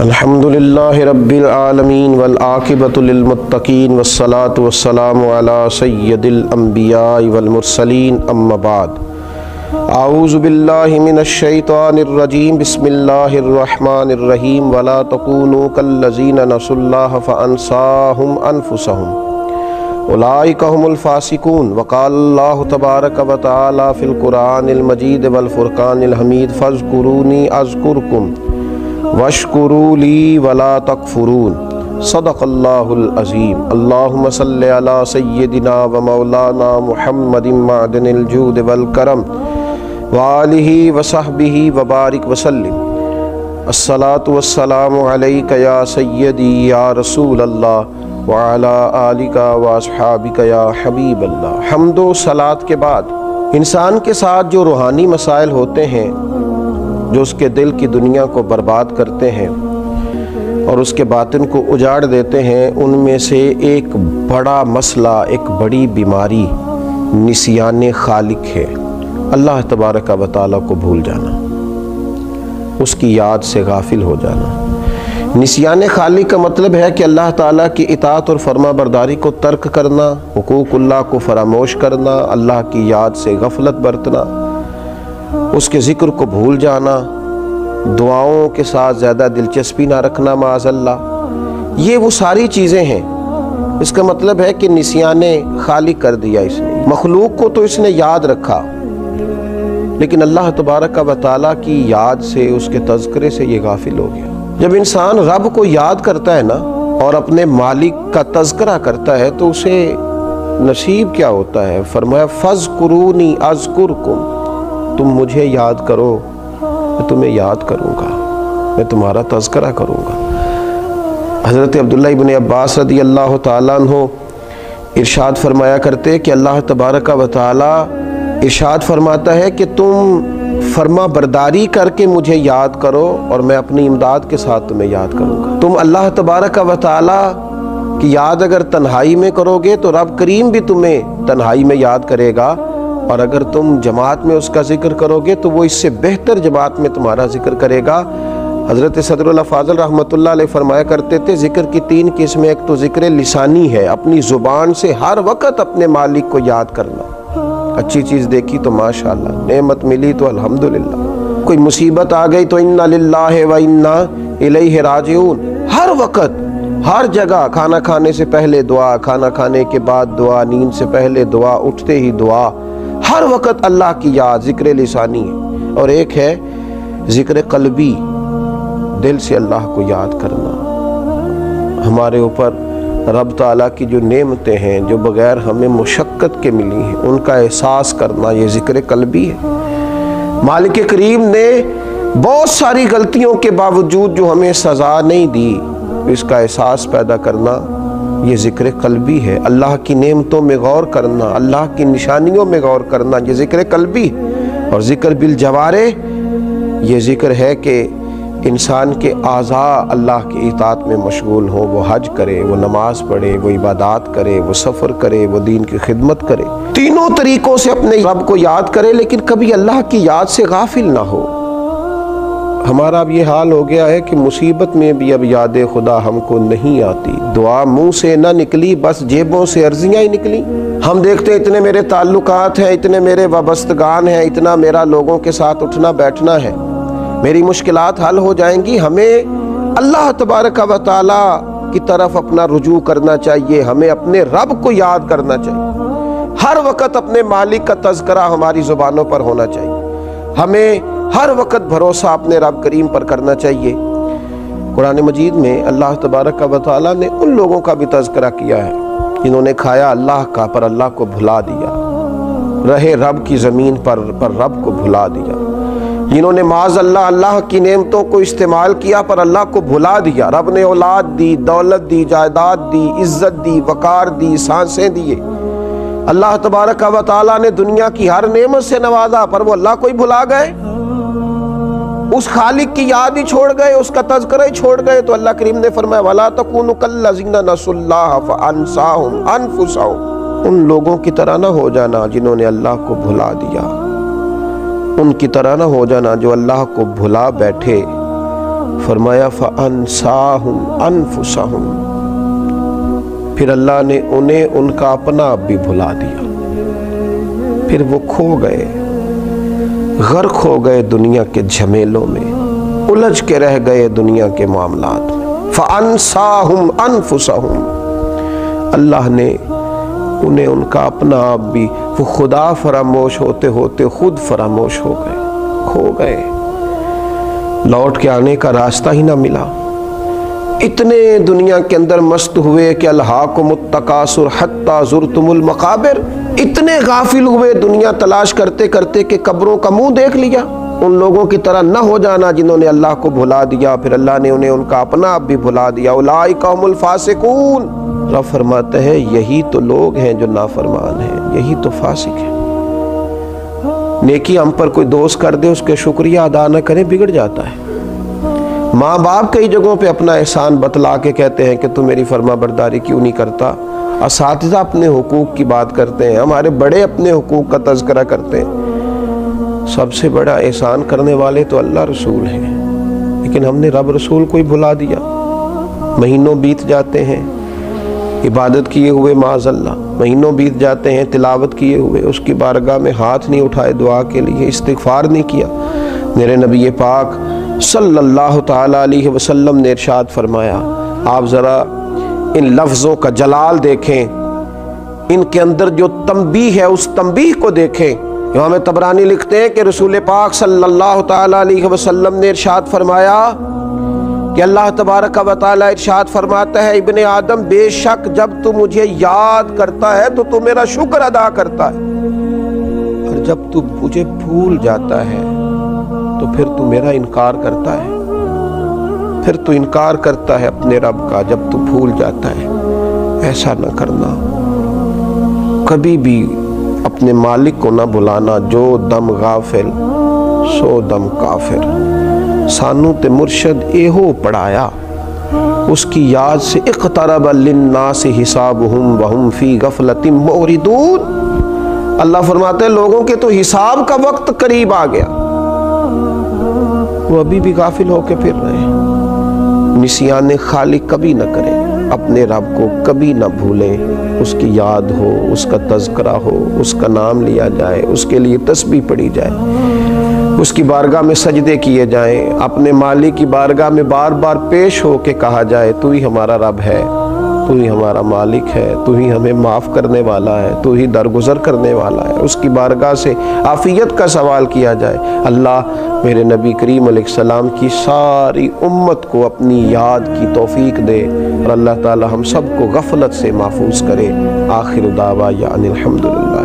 الحمدللہ رب العالمین والعاقبۃ للمتقین والصلاۃ والسلام علی سید الانبیاء والمرسلین اما بعد اعوذ باللہ من الشیطان الرجیم بسم اللہ الرحمن الرحیم ولا تکونوا کالذین نسوا اللہ فانساہم انفسہم اولئک هم الفاسقون وقال اللہ تبارک وتعالی فی القرآن المجید والفرقان الحمید فاذکرونی اذکرکم واشکروا لی ولا تکفرون صدق اللہ العظیم اللہم صلی علی سیدنا و مولانا محمد معدن الجود والکرم وآلہ وصحبہ وبارک وسلم الصلاة والسلام علیک یا سیدی یا رسول اللہ وعلی آلک واصحابک یا حبیب اللہ۔ حمد و صلاۃ کے بعد انسان کے ساتھ جو روحانی مسائل ہوتے ہیں جو اس کے دل کی دنیا کو برباد کرتے ہیں اور اس کے باطن کو اجاڑ دیتے ہیں، ان میں سے ایک بڑا مسئلہ، ایک بڑی بیماری نسیان خالق ہے۔ اللہ تبارک و تعالیٰ کو بھول جانا، اس کی یاد سے غافل ہو جانا۔ نسیان خالق کا مطلب ہے کہ اللہ تعالیٰ کی اطاعت اور فرما برداری کو ترک کرنا، حقوق اللہ کو فراموش کرنا، اللہ کی یاد سے غفلت برتنا، اس کے ذکر کو بھول جانا، دعاؤں کے ساتھ زیادہ دلچسپی نہ رکھنا معاذ اللہ۔ یہ وہ ساری چیزیں ہیں۔ اس کا مطلب ہے کہ نسیان خالق کر دیا اس نے۔ مخلوق کو تو اس نے یاد رکھا، لیکن اللہ تبارک و تعالیٰ کی یاد سے، اس کے تذکرے سے یہ غافل ہو گیا۔ جب انسان رب کو یاد کرتا ہے نا اور اپنے مالک کا تذکرہ کرتا ہے تو اسے نصیب کیا ہوتا ہے؟ فرمایا فَاذْكُرُونِي أَذْكُرْكُمْ، تم مجھے یاد کرو میں تمہیں یاد کروں گا، میں تمہارا تذکرہ کروں گا۔ حضرت عبداللہ ابن عباس رضی اللہ تعالیٰ عنہ ارشاد فرمایا کرتے کہ اللہ تبارک و تعالیٰ ارشاد فرماتا ہے کہ تم فرما برداری کر کے مجھے یاد کرو اور میں اپنی امداد کے ساتھ تمہیں یاد کروں گا۔ تم اللہ تبارک و تعالیٰ کی یاد اگر تنہائی میں کرو گے تو رب کریم بھی تمہیں تنہائی میں یاد کرے گا، اور اگر تم جماعت میں اس کا ذکر کرو گے تو وہ اس سے بہتر جماعت میں تمہارا ذکر کرے گا۔ حضرت صدر اللہ فاضل رحمۃ اللہ علیہ فرمایا کرتے تھے ذکر کی 3 قسمیں، ایک تو ذکر لسانی ہے، اپنی زبان سے ہر وقت اپنے مالک کو یاد کرنا۔ اچھی چیز دیکھی تو ماشاءاللہ، نعمت ملی تو الحمدللہ، کوئی مصیبت آ گئی تو انا للہ و انا الیہ راجعون، ہر وقت ہر جگہ، کھانا کھانے سے پہلے دعا، کھانا کھانے کے بعد دعا، نیند سے پہلے دعا، اٹھتے ہی دعا، ہر وقت اللہ کی یاد، ذکر لسانی ہے۔ اور ایک ہے ذکر قلبی، دل سے اللہ کو یاد کرنا۔ ہمارے اوپر رب تعالیٰ کی جو نعمتیں ہیں جو بغیر ہمیں مشقت کے ملی ہیں، ان کا احساس کرنا، یہ ذکر قلبی ہے۔ مالک کریم نے بہت ساری غلطیوں کے باوجود جو ہمیں سزا نہیں دی، اس کا احساس پیدا کرنا، یہ ذکر قلبی ہے۔ اللہ کی نعمتوں میں غور کرنا، اللہ کی نشانیوں میں غور کرنا، یہ ذکر قلبی۔ اور ذکر بالجوارح، یہ ذکر ہے کہ انسان کے اعضاء اللہ کی اطاعت میں مشغول ہوں، وہ حج کرے، وہ نماز پڑھے، وہ عبادات کرے، وہ سفر کرے، وہ دین کی خدمت کرے، تینوں طریقوں سے اپنے رب کو یاد کرے، لیکن کبھی اللہ کی یاد سے غافل نہ ہو۔ ہمارا اب یہ حال ہو گیا ہے کہ مصیبت میں بھی اب یاد خدا ہم کو نہیں آتی، دعا منہ سے نہ نکلی، بس جیبوں سے عرضیاں ہی نکلی۔ ہم دیکھتے ہیں اتنے میرے تعلقات ہیں، اتنے میرے وابستگان ہیں، اتنا میرا لوگوں کے ساتھ اٹھنا بیٹھنا ہے، میری مشکلات حل ہو جائیں گی۔ ہمیں اللہ تبارک و تعالیٰ کی طرف اپنا رجوع کرنا چاہیے، ہمیں اپنے رب کو یاد کرنا چاہیے، ہر وقت اپنے مالک کا تذکرہ ہماری زبانوں پر ہونا چاہیے، ہمیں ہر وقت بھروسہ اپنے رب کریم پر کرنا چاہیے۔ قرآن مجید میں اللہ تبارک و تعالیٰ نے ان لوگوں کا بھی تذکرہ کیا ہے جنہوں نے کھایا اللہ کا پر اللہ کو بھلا دیا، رہے رب کی زمین پر رب کو بھلا دیا، جنہوں نے معاذ اللہ اللہ کی نعمتوں کو استعمال کیا پر اللہ کو بھلا دیا۔ رب نے اولاد دی، دولت دی، جائیداد دی، عزت دی، وقار دی، سانسیں دیے۔ اللہ تبارک و تعالیٰ نے دنیا کی ہر نعمت سے نوازا پر وہ اللہ کو ہی بھلا گئے، اس خالق کی یاد ہی چھوڑ گئے، اس کا تذکرہ ہی چھوڑ گئے۔ تو اللہ کریم نے فرمایا وَلَا تَكُونُوا كَالَّذِينَ نَسُوا اللَّهَ فَأَنسَاهُمْ أَنفُسَهُمْ، ان لوگوں کی طرح نہ ہو جانا جنہوں نے اللہ کو بھلا دیا، ان کی طرح نہ ہو جانا جو اللہ کو بھلا بیٹھے فرمایا فَأَنْسَاهُمْ أَنفُسَهُمْ، پھر اللہ نے انہیں ان کا اپنا آپ بھی بھلا دیا، پھر وہ کھو گئے، غرق ہو گئے دنیا کے جھمیلوں میں، الجھ کے رہ گئے دنیا کے معاملات میں۔ فَأَنْسَاهُمْ أَنفُسَهُمْ، اللہ نے انہیں ان کا اپنا آپ بھی، وہ خدا فراموش ہوتے ہوتے خود فراموش ہو گئے، کھو گئے، لوٹ کے آنے کا راستہ ہی نہ ملا۔ اتنے دنیا کے اندر مست ہوئے کہ الہاکم التکاثر حتی زرتم المقابر، اتنے غافل ہوئے دنیا تلاش کرتے کرتے کہ قبروں کا منہ دیکھ لیا۔ ان لوگوں کی طرح نہ ہو جانا جنہوں نے اللہ کو بھلا دیا، پھر اللہ نے انہیں ان کا اپنا آپ بھی بھلا دیا۔ اولئک هم الفاسقون، رب فرماتے ہیں یہی تو لوگ ہیں جو نافرمان ہیں، یہی تو فاسق ہیں۔ نیکی ہم پر کوئی دوست کر دے، اس کے شکریہ ادا نہ کرے، بگڑ جاتا ہے۔ ماں باپ کئی جگہوں پہ اپنا احسان بتلا کے کہتے ہیں کہ تم میری فرما برداری کیوں نہیں کرتا، اساتذہ اپنے حقوق کی بات کرتے ہیں، ہمارے بڑے اپنے حقوق کا تذکرہ کرتے ہیں۔ سب سے بڑا احسان کرنے والے تو اللہ رسول ہیں، لیکن ہم نے رب رسول کو ہی بھلا دیا۔ مہینوں بیت جاتے ہیں عبادت کیے ہوئے، معاذ اللہ مہینوں بیت جاتے ہیں تلاوت کیے ہوئے، اس کی بارگاہ میں ہاتھ نہیں اٹھائے دعا کے لیے، استغفار نہیں کیا۔ میرے نبی پاک صلی اللہ تعالیٰ علیہ وسلم نے ارشاد فرمایا، آپ ذرا ان لفظوں کا جلال دیکھیں، ان کے اندر جو تنبیہ ہے اس تنبیہ کو دیکھیں۔ امام طبرانی لکھتے ہیں کہ رسول پاک صلی اللہ تعالیٰ علیہ وسلم نے ارشاد فرمایا کہ اللہ تبارک و تعالیٰ ارشاد فرماتا ہے، ابن آدم بے شک جب تو مجھے یاد کرتا ہے تو تو میرا شکر ادا کرتا ہے، اور جب تو مجھے بھول جاتا ہے تو پھر تو میرا انکار کرتا ہے، پھر تو انکار کرتا ہے اپنے رب کا جب تو بھول جاتا ہے۔ ایسا نہ کرنا، کبھی بھی اپنے مالک کو نہ بلانا، جو دم غافل سو دم کافر۔ سانو تے مرشد ایہو پڑھایا، اس کی یاد سے اقترب للناس حسابہم وہم فی غفلۃ معرضون۔ اللہ فرماتے ہیں لوگوں کے تو حساب کا وقت قریب آ گیا، وہ ابھی بھی غافل ہو کے پھر رہے ہیں۔ نسیان خالق کبھی نہ کریں، اپنے رب کو کبھی نہ بھولیں، اس کی یاد ہو، اس کا تذکرہ ہو، اس کا نام لیا جائے، اس کے لیے تسبیح پڑھی جائے، اس کی بارگاہ میں سجدے کیے جائیں، اپنے مالک کی بارگاہ میں بار بار پیش ہو کے کہا جائے تو ہی ہمارا رب ہے، تو ہی ہمارا مالک ہے، تو ہی ہمیں معاف کرنے والا ہے، تو ہی درگزر کرنے والا ہے۔ اس کی بارگاہ سے عافیت کا سوال کیا جائے۔ اللہ میرے نبی کریم علیہ السلام کی ساری امت کو اپنی یاد کی توفیق دے، اور اللہ تعالی ہم سب کو غفلت سے محفوظ کرے۔ آخر دعوانا ان الحمدللہ۔